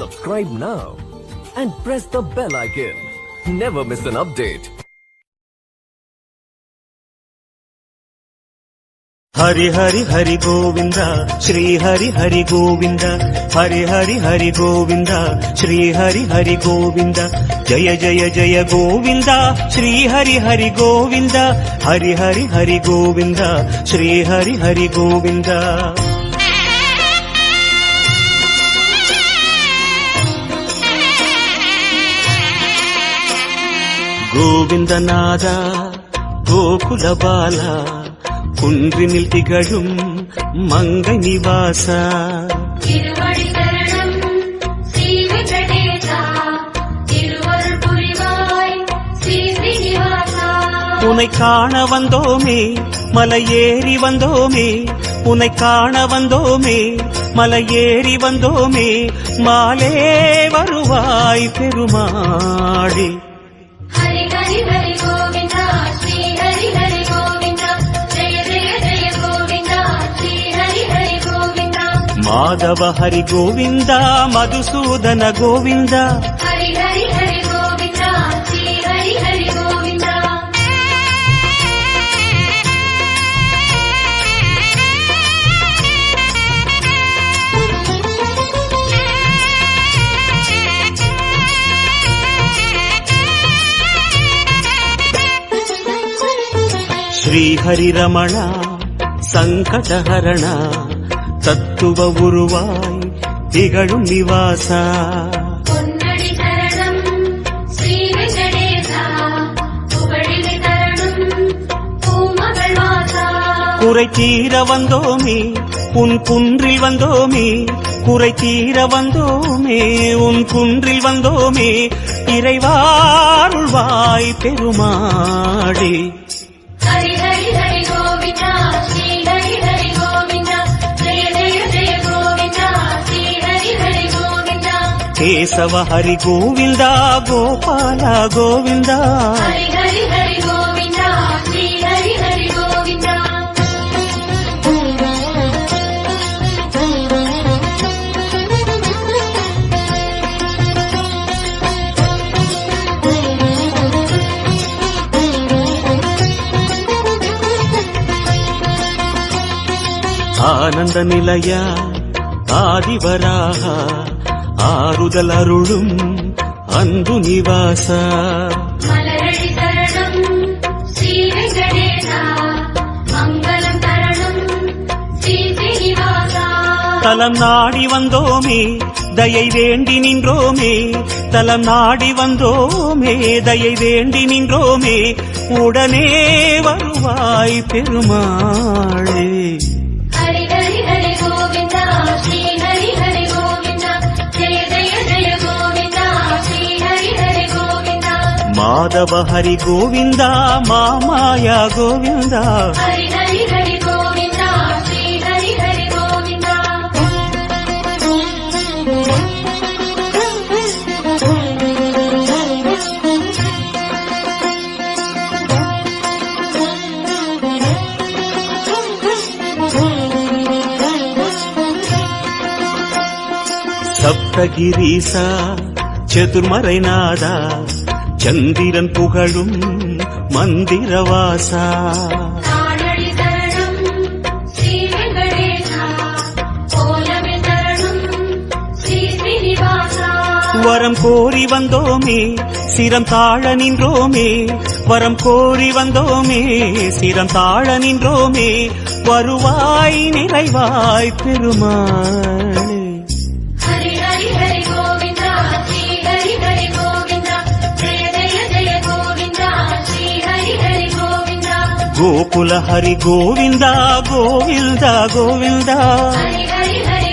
Subscribe now and press the bell icon. Never miss an update. Hari Hari Hari Govinda, Shri Hari Hari Govinda, Hari Hari Hari Govinda, Shri Hari Hari Govinda, Jaya Jaya Jaya Govinda, Shri Hari Hari Govinda, Hari Hari Hari Govinda, Shri Hari Hari Govinda. Govinda Nada, Gokula Bala, குன்றினில் திகழும் மங்கை நிவாசா திருவடி சரணம் ஸ்ரீ வெங்கடேசா திருவருள் புரிவாய் ஸ்ரீ ஸ்ரீனிவாசா உன்னை காண வந்தோமே மலையேறி வந்தோமே உன்னை காண வந்தோமே மலையேறி வந்தோமே மாலே வருவாய் பெருமாளே ஹரி ஹரி ஹரி கோவிந்தா ஸ்ரீ ஹரி ஹரி கோவிந்தா ஜெய ஜெய ஜெய கோவிந்தா ஸ்ரீ ஹரி ஹரி கோவிந்தா மாதவ ஹரி கோவிந்தா மதுசூதன கோவிந்தா ஹரி ஹரி ஹரி கோவிந்தா ஸ்ரீ ஹரி ஹரி கோவிந்தா ஸ்ரீ ஹரி ரமணா சங்கடஹரணா தத்துவ உருவாய் திகழும் நிவாசா பொன்னடி சரணம் ஸ்ரீ வெங்கடேசா புகழினை தரணும் பூமகள் வாசா குறை தீர வந்தோமே உன் குன்றில் வந்தோமே குறை தீர வந்தோமே உன் குன்றில் வந்தோமே இறைவாருள்வாய் பெருமாளே ஹரி ஹரி ஹரி கோவிந்தா ஸ்ரீ ஹரி ஹரி கோவிந்தா ஜெய ஜெய ஜெய கோவிந்தா ஸ்ரீ ஹரி ஹரி கோவிந்தா கேசவ ஹரி கோவிந்தா கோபால கோவிந்தா ஹரி ஹரி ஹரி கோவிந்தா ஸ்ரீ ஹரி ஹரி கோவிந்தா ஆனந்த நிலையா ஆதிவராக ஆறுதல் அருளும் அன்பு நிவாசா மலரடி சரணம் ஸ்ரீ வெங்கடேசா மங்களம் தரணும் ஸ்ரீ ஸ்ரீனிவாசா தலம் நாடி வந்தோமே தயை வேண்டி நின்றோமே தலம் நாடி வந்தோமே தயை வேண்டி நின்றோமே உடனே வருவாய் பெருமாளே ஹரி ஹரி ஹரி கோவிந்தா ஸ்ரீ ஹரி ஹரி கோவிந்தா ஜெய ஜெய ஜெய கோவிந்தா ஸ்ரீ ஹரி ஹரி கோவிந்தா மாதவ ஹரி கோவிந்தா மாமாயா கோவிந்தா ஹரி ஹரி ஹரி கோவிந்தா ஸ்ரீ ஹரி ஹரி கோவிந்தா சப்தகிரீசா சதுர்மறைநாதா சந்திரன் புகழும் மந்திரவாசா தானடி சரணம் ஸ்ரீ வெங்கடேசா கோலமே சரணம் ஸ்ரீ ஸ்ரீனிவாசா வரம் கோரி வந்தோமே சிரம் தாழ நின்றோமே வரம் கோரி வந்தோமே சிரம் தாழ நின்றோமே வருவாய் நிறைவாய் பெருமாளே ஹரி ஹரி ஹரி கோவிந்தா ஸ்ரீ ஹரி ஹரி கோவிந்தா ஜெய ஜெய ஜெய கோவிந்தா ஸ்ரீ ஹரி ஹரி கோவிந்தா கோகுல ஹரி கோவிந்தா கோவிந்தா கோவிந்தா ஹரி ஹரி ஹரி